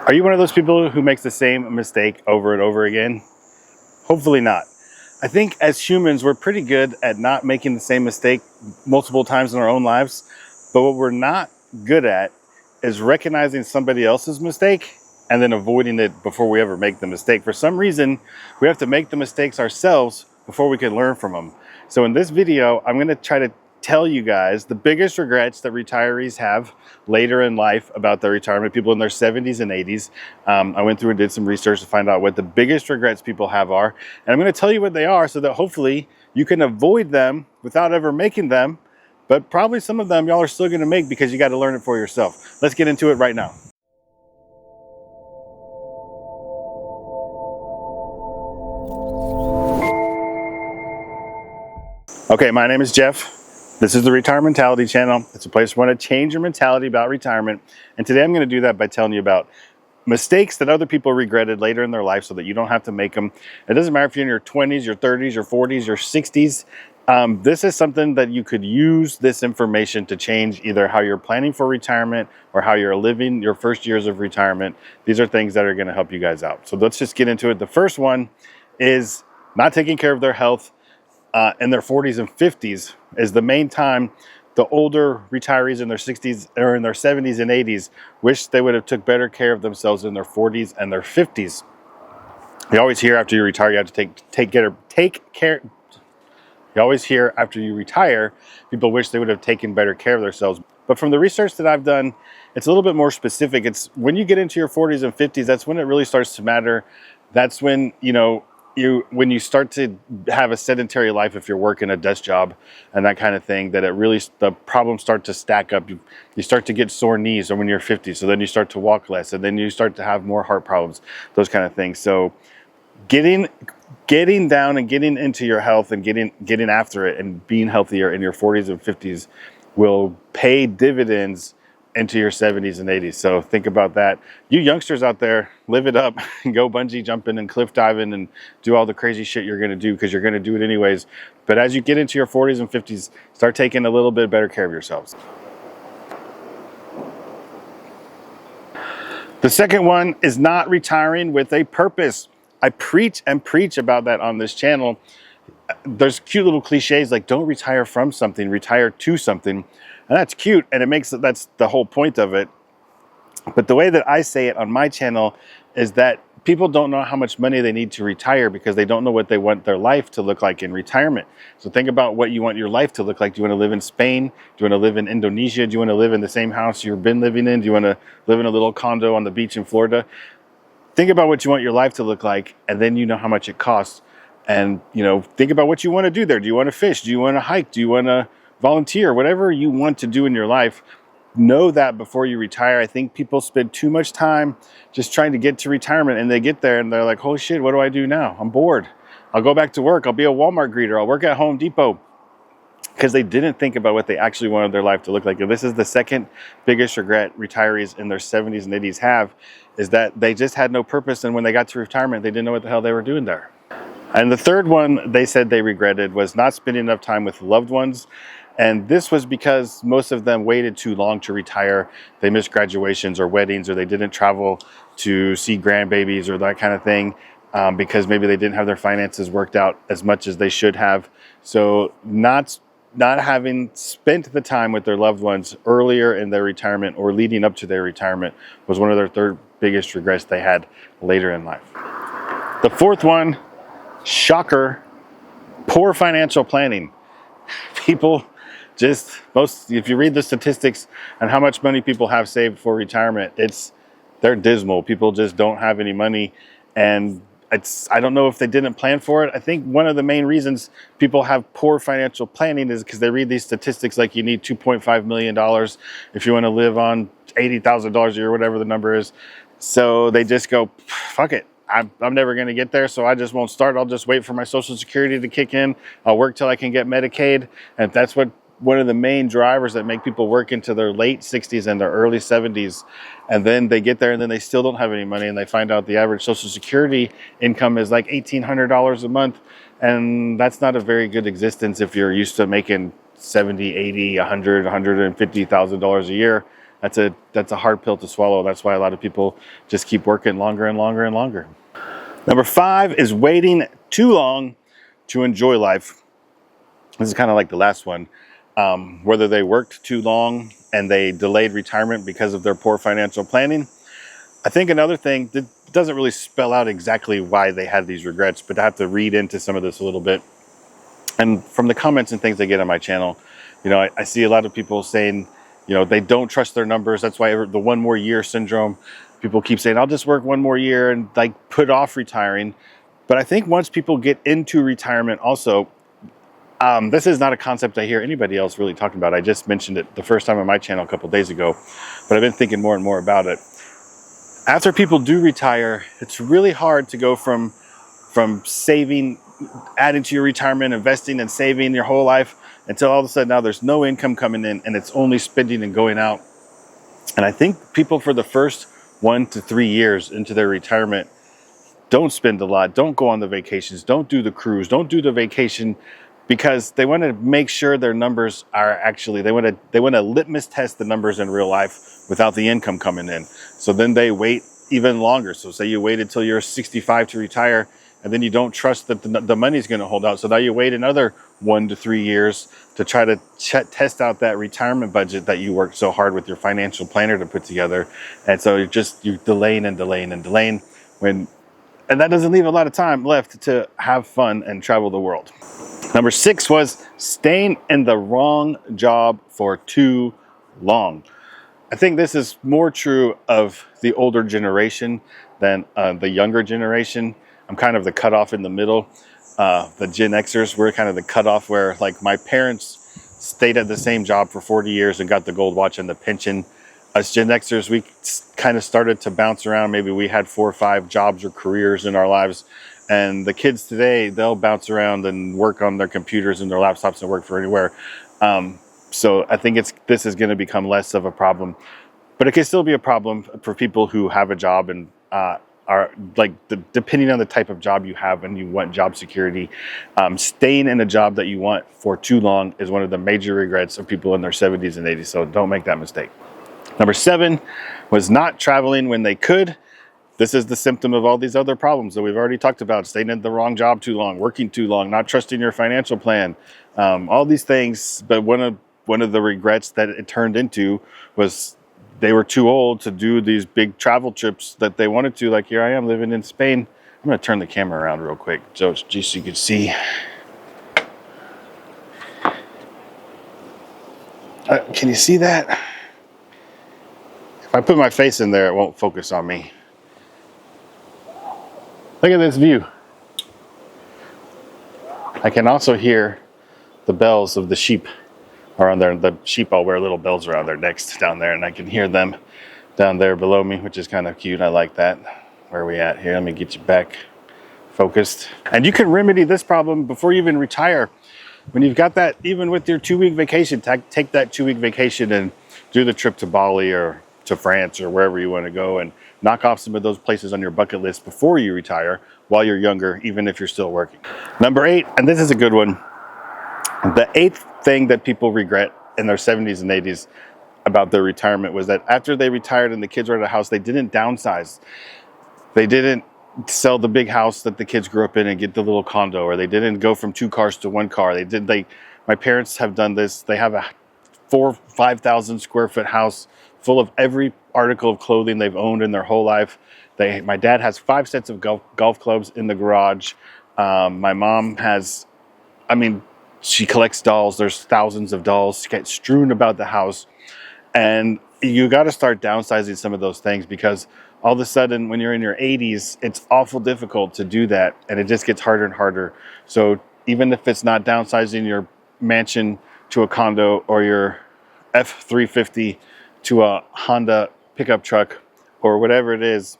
Are you one of those people who makes the same mistake over and over again? Hopefully not. I think as humans, we're pretty good at not making the same mistake multiple times in our own lives. But what we're not good at is recognizing somebody else's mistake and then avoiding it before we ever make the mistake. For some reason, we have to make the mistakes ourselves before we can learn from them. So in this video, I'm going to try to tell you guys the biggest regrets that retirees have later in life about their retirement, people in their 70s and 80s. I went through and did some research to find out what the biggest regrets people have are. And I'm going to tell you what they are so that hopefully you can avoid them without ever making them. But probably some of them y'all are still going to make because you got to learn it for yourself. Let's get into it right now. Okay, my name is Jeff. This is the Retirement Mentality channel. It's a place where I want to change your mentality about retirement. And today I'm going to do that by telling you about mistakes that other people regretted later in their life so that you don't have to make them. It doesn't matter if you're in your 20s, your 30s, your 40s, your 60s. This is something that you could use this information to change either how you're planning for retirement or how you're living your first years of retirement. These are things that are going to help you guys out. So let's just get into it. The first one is not taking care of their health in their 40s and 50s is the main time the older retirees in their 60s or in their 70s and 80s wish they would have took better care of themselves in their 40s and their 50s. You always hear after you retire, you have to take care. You always hear after you retire, people wish they would have taken better care of themselves. But from the research that I've done, it's a little bit more specific. It's when you get into your 40s and 50s, that's when it really starts to matter. That's when, when you start to have a sedentary life, if you're working a desk job and that kind of thing, that the problems start to stack up. You start to get sore knees when you're 50. So then you start to walk less, and then you start to have more heart problems, those kind of things. So getting down and getting into your health and getting after it and being healthier in your 40s and 50s will pay dividends into your 70s and 80s. So think about that. You youngsters out there, live it up and go bungee jumping and cliff diving and do all the crazy shit you're going to do because you're going to do it anyways. But as you get into your 40s and 50s, start taking a little bit better care of yourselves. The second one is not retiring with a purpose. I preach about that on this channel. There's cute little cliches like don't retire from something, retire to something. And that's cute, and that's the whole point of it. But the way that I say it on my channel is that people don't know how much money they need to retire because they don't know what they want their life to look like in retirement. So think about what you want your life to look like. Do you want to live in Spain? Do you want to live in Indonesia? Do you want to live in the same house you've been living in? Do you want to live in a little condo on the beach in Florida? Think about what you want your life to look like, and then you know how much it costs. And, think about what you want to do there. Do you want to fish? Do you want to hike? Do you want to volunteer? Whatever you want to do in your life, know that before you retire. I think people spend too much time just trying to get to retirement, and they get there and they're like, holy shit, what do I do now? I'm bored. I'll go back to work. I'll be a Walmart greeter. I'll work at Home Depot. Because they didn't think about what they actually wanted their life to look like. And this is the second biggest regret retirees in their 70s and 80s have, is that they just had no purpose. And when they got to retirement, they didn't know what the hell they were doing there. And the third one they said they regretted was not spending enough time with loved ones. And this was because most of them waited too long to retire. They missed graduations or weddings, or they didn't travel to see grandbabies or that kind of thing because maybe they didn't have their finances worked out as much as they should have. So not having spent the time with their loved ones earlier in their retirement or leading up to their retirement was one of their third biggest regrets they had later in life. The fourth one, shocker, poor financial planning. People if you read the statistics on how much money people have saved for retirement, they're dismal. People just don't have any money, and I don't know if they didn't plan for it. I think one of the main reasons people have poor financial planning is because they read these statistics like you need $2.5 million if you want to live on $80,000 a year, whatever the number is. So they just go, fuck it. I'm never going to get there, so I just won't start. I'll just wait for my Social Security to kick in. I'll work till I can get Medicaid. And that's one of the main drivers that make people work into their late 60s and their early 70s. And then they get there and then they still don't have any money, and they find out the average Social Security income is like $1,800 a month. And that's not a very good existence if you're used to making $70, $80, $100, $150,000 a year. that's a hard pill to swallow. That's why a lot of people just keep working longer and longer and longer. Number 5 is waiting too long to enjoy life. This is kind of like the last one. Whether they worked too long and they delayed retirement because of their poor financial planning. I think another thing that doesn't really spell out exactly why they had these regrets, but I have to read into some of this a little bit. And from the comments and things I get on my channel, you know, I see a lot of people saying, you know, they don't trust their numbers. That's why the 1 more year syndrome. People keep saying, I'll just work 1 more year and like put off retiring. But I think once people get into retirement also, this is not a concept I hear anybody else really talking about. I just mentioned it the first time on my channel a couple days ago, but I've been thinking more and more about it. After people do retire, it's really hard to go from saving, adding to your retirement, investing and saving your whole life until all of a sudden now there's no income coming in and it's only spending and going out. And I think people for the first 1 to 3 years into their retirement don't spend a lot, don't go on the vacations, don't do the cruise, don't do the vacation, because they want to make sure their numbers are actually, they want to litmus test the numbers in real life without the income coming in. So then they wait even longer. So say you wait until you're 65 to retire, and then you don't trust that the money's going to hold out. So now you wait another 1 to 3 years to try to test out that retirement budget that you worked so hard with your financial planner to put together. And so you're delaying and delaying and delaying, and that doesn't leave a lot of time left to have fun and travel the world. Number 6 was staying in the wrong job for too long. I think this is more true of the older generation than the younger generation. I'm kind of the cutoff in the middle. The Gen Xers, we're kind of the cutoff where like my parents stayed at the same job for 40 years and got the gold watch and the pension. Us Gen Xers, we kind of started to bounce around. Maybe we had 4 or 5 jobs or careers in our lives. And the kids today, they'll bounce around and work on their computers and their laptops and work for anywhere. So I think this is going to become less of a problem, but it can still be a problem for people who have a job and are like, depending on the type of job you have and you want job security, staying in a job that you want for too long is one of the major regrets of people in their 70s and 80s. So don't make that mistake. Number 7 was not traveling when they could. This is the symptom of all these other problems that we've already talked about: staying in the wrong job too long, working too long, not trusting your financial plan, all these things. But one of the regrets that it turned into was they were too old to do these big travel trips that they wanted to. Like here I am living in Spain. I'm going to turn the camera around real quick just so you can see. Can you see that? If I put my face in there, it won't focus on me. Look at this view. I can also hear the bells of the sheep around there. The sheep all wear little bells around their necks down there, and I can hear them down there below me, which is kind of cute. I like that. Where are we at here? Let me get you back focused. And you can remedy this problem before you even retire. When you've got that, even with your 2-week vacation, take that 2-week vacation and do the trip to Bali or to France or wherever you want to go, and knock off some of those places on your bucket list before you retire while you're younger, even if you're still working. Number 8, and this is a good one. The 8th thing that people regret in their 70s and 80s about their retirement was that after they retired and the kids were at a house, they didn't downsize. They didn't sell the big house that the kids grew up in and get the little condo, or they didn't go from 2 cars to 1 car. My parents have done this. They have a 5,000 square foot house full of every article of clothing they've owned in their whole life. My dad has 5 sets of golf clubs in the garage. My mom has, she collects dolls. There's thousands of dolls get strewn about the house. And you got to start downsizing some of those things, because all of a sudden when you're in your 80s, it's awful difficult to do that. And it just gets harder and harder. So even if it's not downsizing your mansion to a condo or your F-350 to a Honda pickup truck or whatever it is,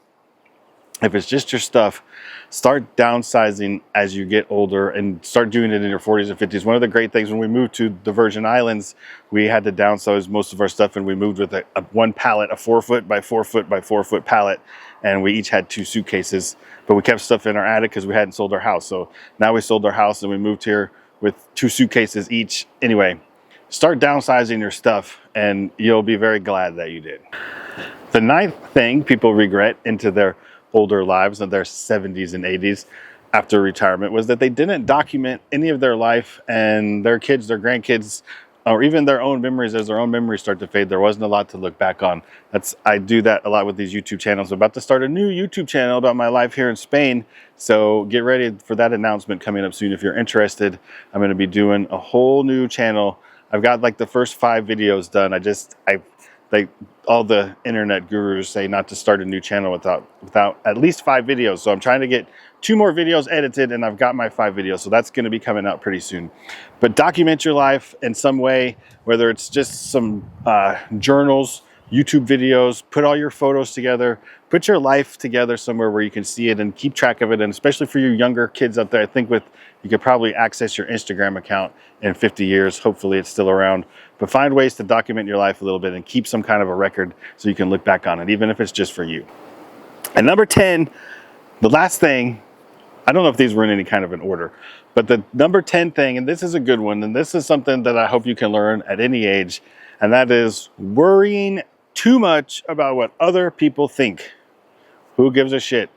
if it's just your stuff, start downsizing as you get older and start doing it in your 40s and 50s. One of the great things, when we moved to the Virgin Islands, we had to downsize most of our stuff, and we moved with one pallet, a 4-foot by 4-foot by 4-foot pallet, and we each had 2 suitcases, but we kept stuff in our attic because we hadn't sold our house. So now we sold our house and we moved here with 2 suitcases each. Anyway, start downsizing your stuff and you'll be very glad that you did. The ninth thing people regret into their older lives, in their 70s and 80s after retirement, was that they didn't document any of their life, and their kids, their grandkids, or even their own memories. As their own memories start to fade, there wasn't a lot to look back on. I do that a lot with these YouTube channels. I'm about to start a new YouTube channel about my life here in Spain, so get ready for that announcement coming up soon if you're interested. I'm going to be doing a whole new channel. I've got like the first 5 videos done. All the internet gurus say not to start a new channel without at least 5 videos. So I'm trying to get 2 more videos edited, and I've got my 5 videos. So that's going to be coming out pretty soon. But document your life in some way, whether it's just some journals, YouTube videos, put all your photos together, put your life together somewhere where you can see it and keep track of it. And especially for you younger kids out there, I think you could probably access your Instagram account in 50 years. Hopefully it's still around. But find ways to document your life a little bit and keep some kind of a record so you can look back on it, even if it's just for you. And number 10, the last thing, I don't know if these were in any kind of an order, but the number 10 thing, and this is a good one, and this is something that I hope you can learn at any age, and that is worrying too much about what other people think. Who gives a shit?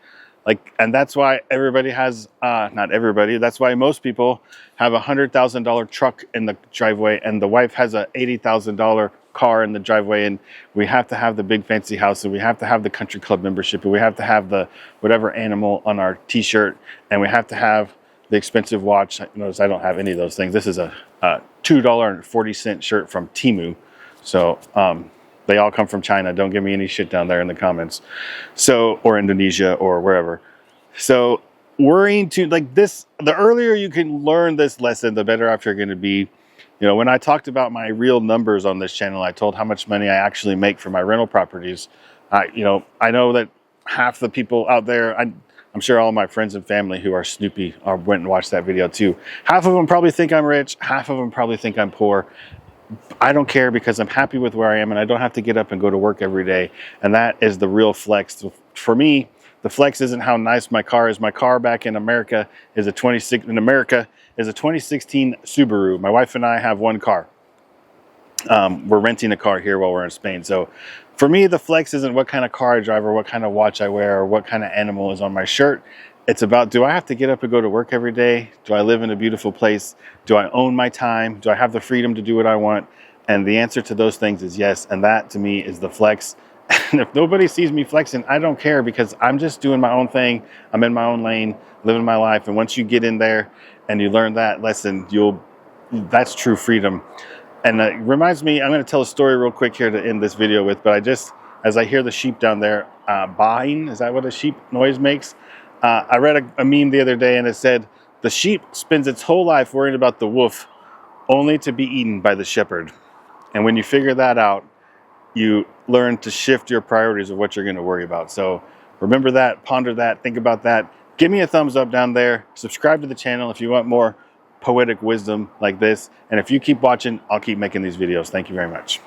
And that's why everybody has, not everybody, that's why most people have a $100,000 truck in the driveway, and the wife has a $80,000 car in the driveway, and we have to have the big fancy house, and we have to have the country club membership, and we have to have the whatever animal on our t-shirt, and we have to have the expensive watch. Notice I don't have any of those things. This is a $2.40 shirt from Temu. So, they all come from China. Don't give me any shit down there in the comments. So, or Indonesia or wherever. So worrying too, the earlier you can learn this lesson, the better off you're going to be. When I talked about my real numbers on this channel, I told how much money I actually make from my rental properties. I know that half the people out there, I'm sure all my friends and family who are Snoopy went and watched that video too. Half of them probably think I'm rich. Half of them probably think I'm poor. I don't care, because I'm happy with where I am and I don't have to get up and go to work every day. And that is the real flex. For me, the flex isn't how nice my car is. My car back in America is a 2016 Subaru. My wife and I have one car. We're renting a car here while we're in Spain. So for me, the flex isn't what kind of car I drive or what kind of watch I wear or what kind of animal is on my shirt. It's about, do I have to get up and go to work every day? Do I live in a beautiful place? Do I own my time? Do I have the freedom to do what I want? And the answer to those things is yes. And that to me is the flex. And if nobody sees me flexing, I don't care, because I'm just doing my own thing. I'm in my own lane, living my life. And once you get in there and you learn that lesson, that's true freedom. And it reminds me, I'm going to tell a story real quick here to end this video with, but as I hear the sheep down there baaing, is that what a sheep noise makes? I read a meme the other day, and it said, the sheep spends its whole life worrying about the wolf, only to be eaten by the shepherd. And when you figure that out, you learn to shift your priorities of what you're going to worry about. So remember that, ponder that, think about that. Give me a thumbs up down there. Subscribe to the channel if you want more poetic wisdom like this. And if you keep watching, I'll keep making these videos. Thank you very much.